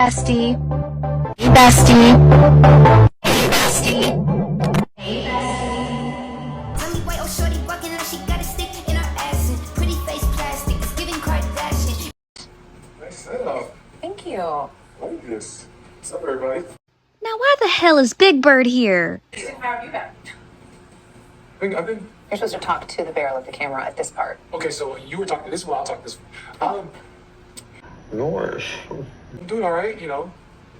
Bestie. Hey, bestie. Hey, bestie. Hey, bestie. Really white, oh shorty walking and she got a stick in her ass. Pretty face plastic, it's giving Kardashian. Nice setup. Thank you. I like this. What's up, everybody? Now why the hell is Big Bird here? How have you been? I've been. You're supposed to talk to the barrel of the camera at this part. Okay, so you were talking this way, I'll talk this way. Notorious. I'm doing all right, you know.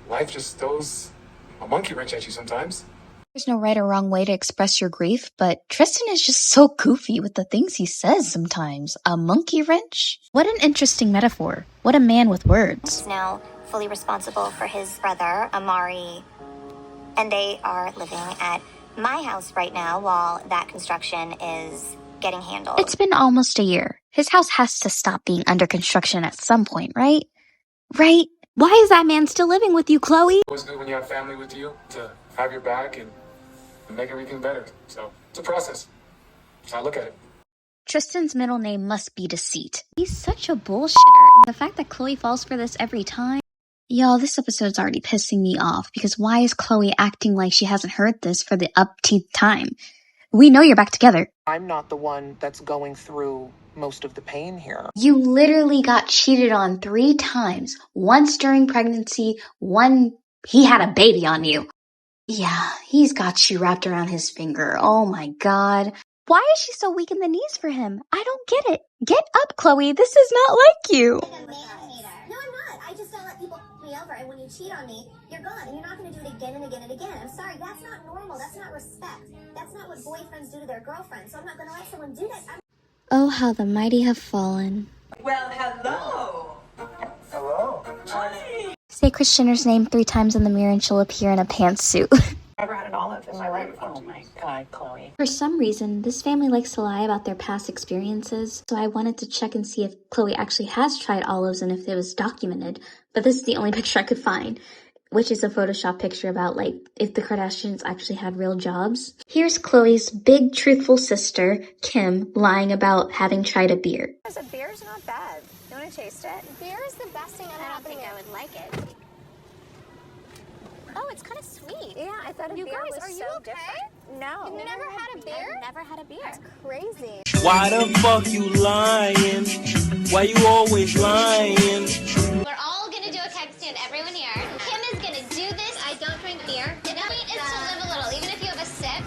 Life just throws a monkey wrench at you sometimes. There's no right or wrong way to express your grief, but Tristan is just so goofy with the things he says sometimes. A monkey wrench? What an interesting metaphor. What a man with words. He's now fully responsible for his brother, Amari, and they are living at my house right now while that construction is getting handled. It's been almost a year. His house has to stop being under construction at some point, right? Right? Why is that man still living with you, Khloe? It's good when you have family with you to have your back and make everything better. So it's a process. So I look at it. Tristan's middle name must be Deceit. He's such a bullshitter, and the fact that Khloe falls for this every time. Y'all, this episode's already pissing me off because why is Khloe acting like she hasn't heard this for the upteenth time? We know you're back together. I'm not the one that's going through most of the pain here. You literally got cheated on 3 times. Once during pregnancy, one he had a baby on you. Yeah, he's got you wrapped around his finger. Oh my god. Why is she so weak in the knees for him? I don't get it. Get up, Khloe. This is not like you. No, I'm not. I just don't let people fuck me over, and when you cheat on me, you're gone, and you're not going to do it again and again and again. I'm sorry, that's not normal. That's not respect. That's not what boyfriends do to their girlfriends, so I'm not going to let someone do that. Oh, how the mighty have fallen. Well, hello. Hello. Hi. Say Kris Jenner's name 3 times in the mirror and she'll appear in a pantsuit. Never had an olive in my life. Oh my god, Khloe. For some reason, this family likes to lie about their past experiences, so I wanted to check and see if Khloe actually has tried olives and if it was documented. But this is the only picture I could find, which is a Photoshop picture about, like, if the Kardashians actually had real jobs. Here's Khloe's big, truthful sister, Kim, lying about having tried a beer. A beer's not bad. You want to taste it? Beer is the best thing I don't think I would like it. Oh, it's kind of sweet. Yeah, I thought You guys, are you okay? No. You've never had a beer? I've never had a beer. That's crazy. Why the fuck you lying? Why you always lying? We're all gonna do a keg stand, everyone here. Kim is gonna do this. I don't drink beer. The point is to live a little, even if you have a sip.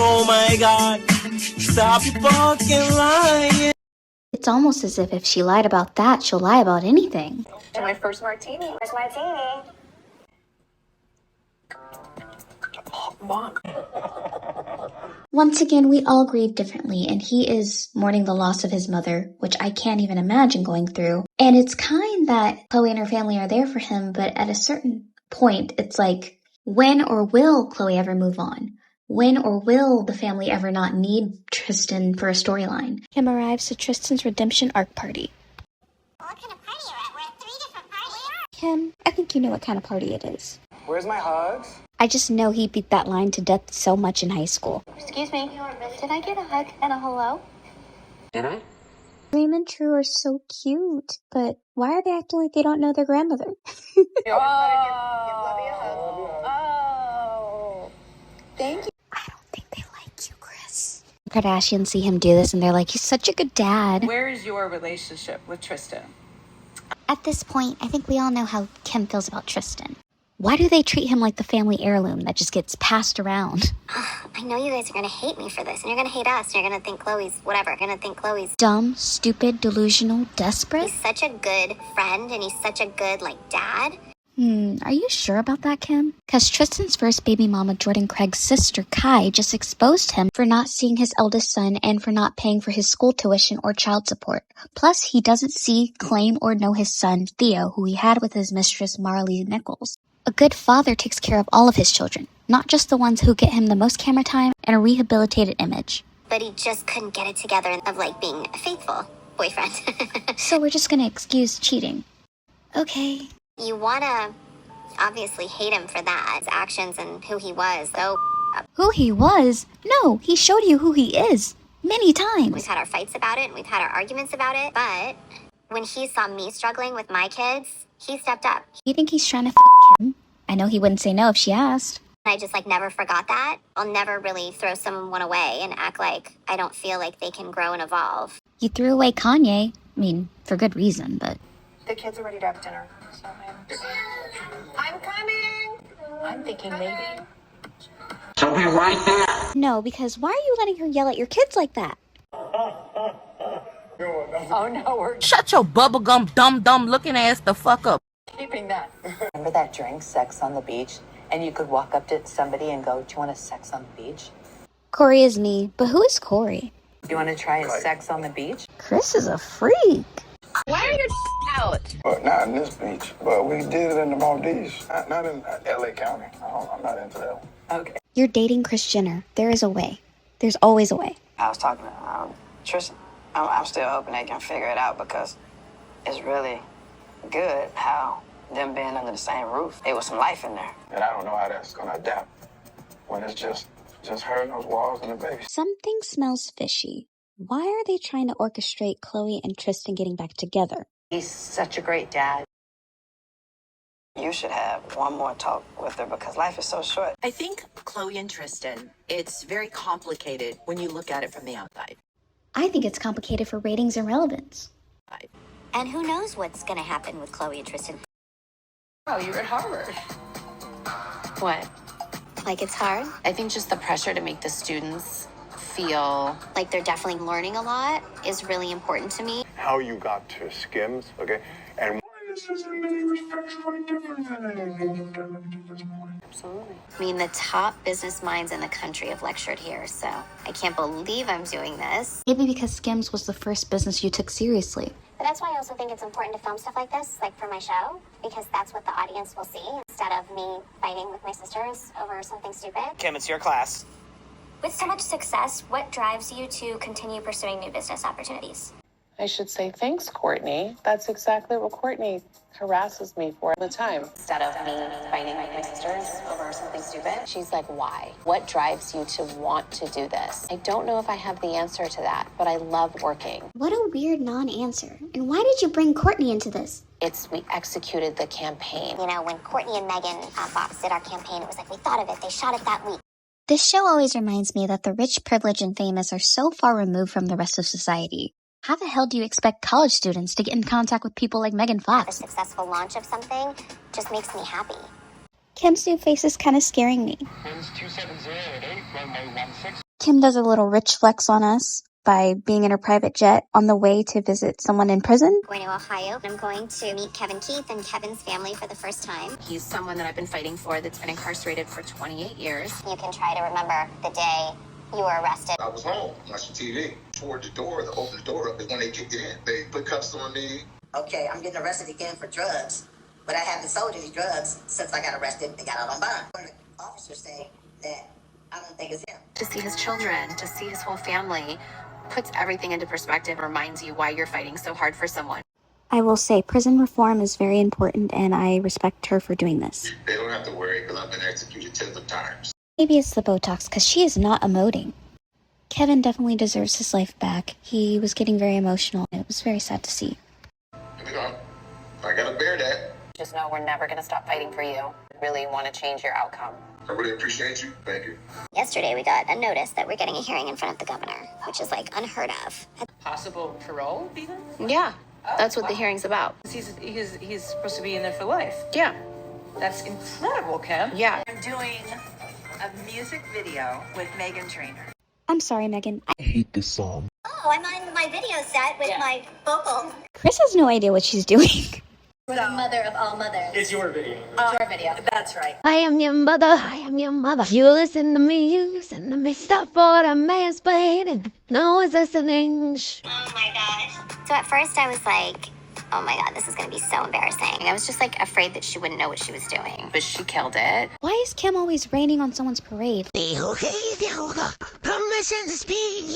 Oh my god, stop fucking lying. It's almost as if she lied about that, she'll lie about anything. And my first martini. Where's martini? Mom. Once again, we all grieve differently, and he is mourning the loss of his mother, which I can't even imagine going through. And it's kind that Khloe and her family are there for him, but at a certain point, it's like, when or will Khloe ever move on? When or will the family ever not need Tristan for a storyline? Kim arrives to Tristan's redemption arc party. What kind of party you're at? We're at 3 different parties. Kim, I think you know what kind of party it is. Where's my hugs? I just know he beat that line to death so much in high school. Excuse me. Did I get a hug and a hello? Did I? Dream and True are so cute, but why are they acting like they don't know their grandmother? Oh. Thank you. I don't think they like you, Kris. Kardashians see him do this and they're like, he's such a good dad. Where is your relationship with Tristan? At this point, I think we all know how Kim feels about Tristan. Why do they treat him like the family heirloom that just gets passed around? I know you guys are going to hate me for this, and you're going to hate us, and you're going to think Chloe's whatever. You're going to think Chloe's Dumb, stupid, delusional, desperate? He's such a good friend, and he's such a good, dad. Are you sure about that, Kim? Because Tristan's first baby mama, Jordan Craig's sister, Kai, just exposed him for not seeing his eldest son and for not paying for his school tuition or child support. Plus, he doesn't see, claim, or know his son, Theo, who he had with his mistress, Marley Nichols. A good father takes care of all of his children, not just the ones who get him the most camera time and a rehabilitated image. But he just couldn't get it together of, being faithful. boyfriend. So we're just gonna excuse cheating. Okay. You wanna obviously hate him for that, his actions and who he was, though. Who he was? No, he showed you who he is. Many times. We've had our fights about it, and we've had our arguments about it, but when he saw me struggling with my kids, he stepped up. You think he's trying to Kim? I know he wouldn't say no if she asked. I just never forgot that. I'll never really throw someone away and act like I don't feel like they can grow and evolve. You threw away Kanye. I mean, for good reason, but... The kids are ready to have dinner. So I'm coming. I'm thinking maybe. She'll be right there. No, because why are you letting her yell at your kids like that? Oh no, we're Shut your bubblegum dumb looking ass the fuck up. keeping that. Remember that drink, Sex on the Beach? And you could walk up to somebody and go, do you want a sex on the beach? Corey is me, but who is Corey? You want to try a sex on the beach? Chris is a freak. Why are you out? But not in this beach. But we did it in the Maldives. Not in LA County. I'm not into that one. Okay. You're dating Kris Jenner. There is a way. There's always a way. I was talking to Tristan. I'm still hoping they can figure it out because it's really good how them being under the same roof, there was some life in there. And I don't know how that's gonna adapt when it's just her and those walls and the baby. Something smells fishy. Why are they trying to orchestrate Khloe and Tristan getting back together? He's such a great dad. You should have one more talk with her because life is so short. I think Khloe and Tristan, it's very complicated when you look at it from the outside. I think it's complicated for ratings and relevance. And who knows what's gonna happen with Khloe and Tristan. Oh, you're at Harvard. What? It's hard. I think just the pressure to make the students feel like they're definitely learning a lot is really important to me. How you got to Skims, okay? And absolutely. I mean, the top business minds in the country have lectured here, so I can't believe I'm doing this. Maybe because Skims was the first business you took seriously. But that's why I also think it's important to film stuff like this, for my show, because that's what the audience will see instead of me fighting with my sisters over something stupid. Kim, it's your class. With so much success, what drives you to continue pursuing new business opportunities? I should say thanks, Courtney. That's exactly what Courtney harasses me for all the time. Instead of me fighting with my sisters over something stupid. She's like, why? What drives you to want to do this? I don't know if I have the answer to that, but I love working. What a weird non-answer. And why did you bring Courtney into this? We executed the campaign. You know, when Courtney and Megan Fox did our campaign, it was we thought of it. They shot it that week. This show always reminds me that the rich, privileged, and famous are so far removed from the rest of society. How the hell do you expect college students to get in contact with people like Megan Fox? The successful launch of something just makes me happy. Kim's new face is kind of scaring me. Kim does a little rich flex on us by being in her private jet on the way to visit someone in prison. I'm going to Ohio. I'm going to meet Kevin Keith and Kevin's family for the first time. He's someone that I've been fighting for that's been incarcerated for 28 years. You can try to remember the day you were arrested. I was home watching TV. Toward the door, to open the door up is when they kicked it in. They put cuffs on me. Okay, I'm getting arrested again for drugs, but I haven't sold any drugs since I got arrested and got out on bond. When the officers say that I don't think it's him. To see his children, to see his whole family, puts everything into perspective, reminds you why you're fighting so hard for someone. I will say prison reform is very important, and I respect her for doing this. They don't have to worry because I've been executed tens of times. Maybe it's the Botox, because she is not emoting. Kevin definitely deserves his life back. He was getting very emotional. It was very sad to see. You know, I gotta bear that. Just know we're never going to stop fighting for you. Really want to change your outcome. I really appreciate you. Thank you. Yesterday we got a notice that we're getting a hearing in front of the governor, which is unheard of. Possible parole, even? Yeah, that's what the hearing's about. He's supposed to be in there for life. Yeah. That's incredible, Kim. Yeah. I'm doing a music video with Meghan Trainor. I'm sorry, Megan. I hate this song. Oh, I'm on my video set with my vocal. Chris has no idea what she's doing. We're the mother of all mothers. It's your video. It's your video. That's right. I am your mother, I am your mother. You listen to me, stop what I'm mansplaining. No one's listening. Oh my gosh. So at first I was like, oh my god, this is going to be so embarrassing. I was just afraid that she wouldn't know what she was doing. But she killed it. Why is Kim always raining on someone's parade? Permission to speak.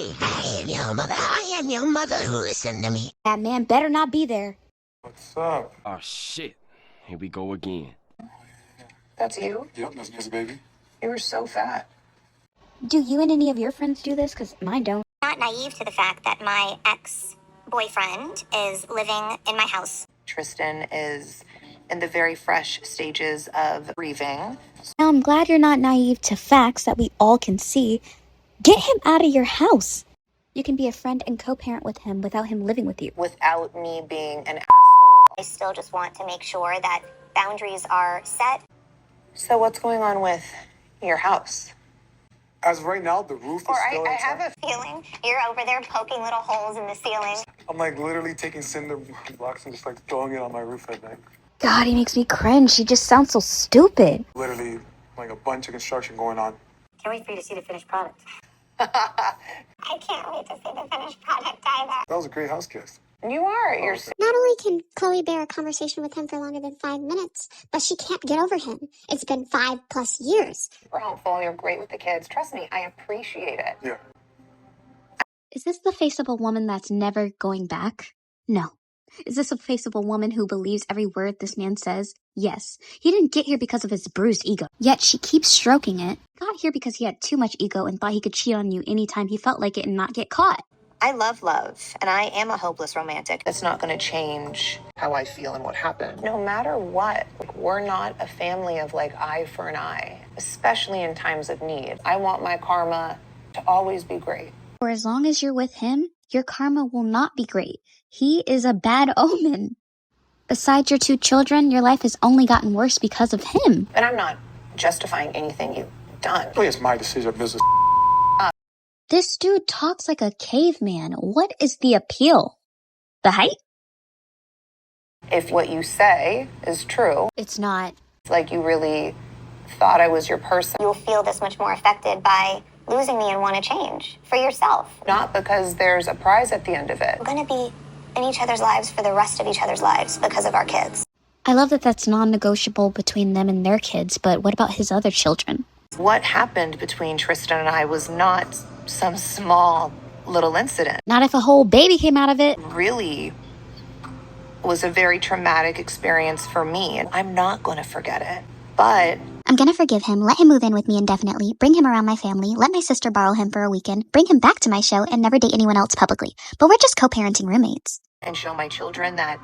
I am your mother. I am your mother who listened to me. That man better not be there. What's up? Oh, shit. Here we go again. That's you? Yep, that's Miss Baby. You were so fat. Do you and any of your friends do this? Because mine don't. Not naive to the fact that my ex-boyfriend is living in my house. Tristan is in the very fresh stages of grieving. Now, I'm glad you're not naive to facts that we all can see. Get him out of your house. You can be a friend and co-parent with him without him living with you. Without me being an asshole. I still just want to make sure that boundaries are set. So what's going on with your house? As of right now, the roof is still I intact. have a Feeling you're over there poking little holes in the ceiling. I'm like literally taking cinder blocks and just like throwing it on my roof at night. God, he makes me cringe. He just sounds so stupid. Literally like a bunch of construction going on. Can't wait for you to see the finished product. I can't wait to see the finished product either. That was a great house kiss. You are. You're Not only can Khloe bear a conversation with him for longer than 5 minutes, but she can't get over him. It's been 5+ years. super helpful. You're great with the kids. Trust me, I appreciate it. Yeah. Is this the face of a woman that's never going back? No. Is this a face of a woman who believes every word this man says? Yes. He didn't get here because of his bruised ego. Yet she keeps stroking it. Got here because he had too much ego and thought he could cheat on you anytime he felt like it and not get caught. I love love, and I am a hopeless romantic. That's not going to change How I feel and what happened. no matter what. We're not a family of like eye for an eye, especially in times of need. I want my karma to always be great. For as long as you're with him, your karma will not be great. He is a bad omen. Besides your 2 children, your life has only gotten worse because of him. And I'm not justifying anything you've done. Well, it's my decision, business. This dude talks like a caveman. What is the appeal? The height? If what you say is true, It's not. it's like you really thought I was your person. You'll feel this much more affected by losing me and want to change for yourself. Not because there's a prize at the end of it. We're going to be in each other's lives for the rest of each other's lives because of our kids. I love that that's non-negotiable between them and their kids, but what about his other children? What happened between Tristan and I was not some small little incident. Not if a whole baby came out of it. Really was a very traumatic experience for me, and I'm not going to forget it. But I'm gonna forgive him, let him move in with me indefinitely, bring him around my family, let my sister borrow him for a weekend, bring him back to my show, and never date anyone else publicly. But we're just co-parenting roommates. and show my children that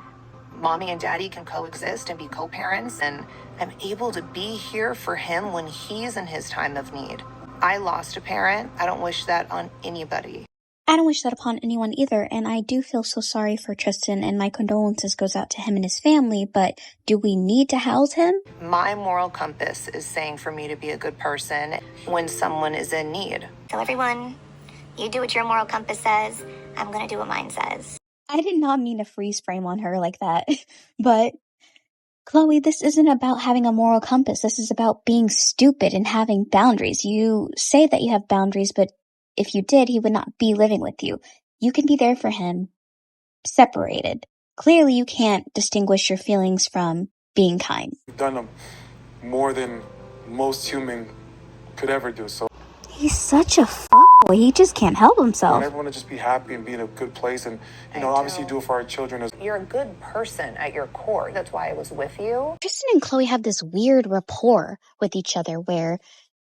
mommy and daddy can coexist and be co-parents, and I'm able to be here for him when he's in his time of need. I lost a parent. I don't wish that on anybody. I don't wish that upon anyone either, and I do feel so sorry for Tristan, and my condolences goes out to him and his family, but do we need to house him? My moral compass is saying for me to be a good person when someone is in need. Tell everyone, you do what your moral compass says, I'm gonna do what mine says. I did not mean to freeze frame on her like that, but Khloe, this isn't about having a moral compass. This is about being stupid and having boundaries. You say that you have boundaries, but if you did, he would not be living with you. You can be there for him, separated. Clearly, you can't distinguish your feelings from being kind. You've done more than most human could ever do. So He's such a fuckboy. He just can't help I want himself. everyone to just be happy and be in a good place. And, you know, obviously you do it for our children. As You're a good person at your core. That's why I was with you. Tristan and Khloe have this weird rapport with each other where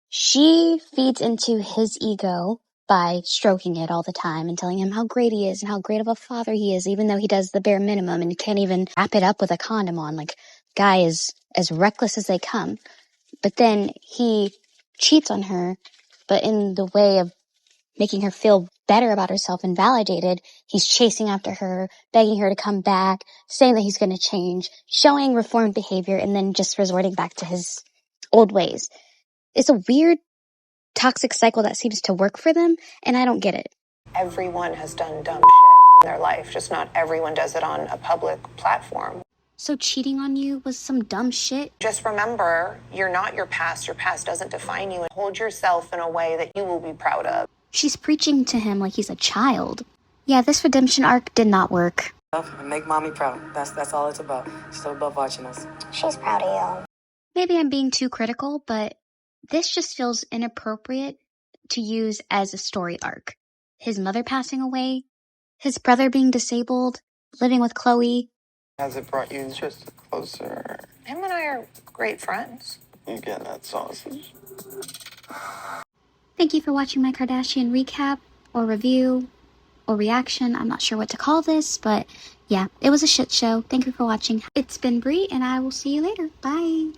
she feeds into his ego by stroking it all the time and telling him how great he is and how great of a father he is, even though he does the bare minimum and can't even wrap it up with a condom on. Like, guy is as reckless as they come. But then he cheats on her, but in the way of making her feel better about herself and validated, he's chasing after her, begging her to come back, saying that he's going to change, showing reformed behavior, and then just resorting back to his old ways. It's a weird, toxic cycle that seems to work for them, and I don't get it. Everyone has done dumb shit in their life, just not everyone does it on a public platform. So cheating on you was some dumb shit? Just remember, you're not your past. Your past doesn't define you. And hold yourself in a way that you will be proud of. She's preaching to him like he's a child. Yeah, this redemption arc did not work. Make mommy proud. That's all it's about. Still above watching us. She's proud of you. Maybe I'm being too critical, but this just feels inappropriate to use as a story arc. his mother passing away, his brother being disabled, living with Khloe. Has it brought you just closer? Him and I are great friends. You getting that sausage? Thank you for watching my Kardashian recap or review or reaction. I'm not sure what to call this, but yeah, it was a shit show. Thank you for watching. It's been Bree, and I will see you later. Bye.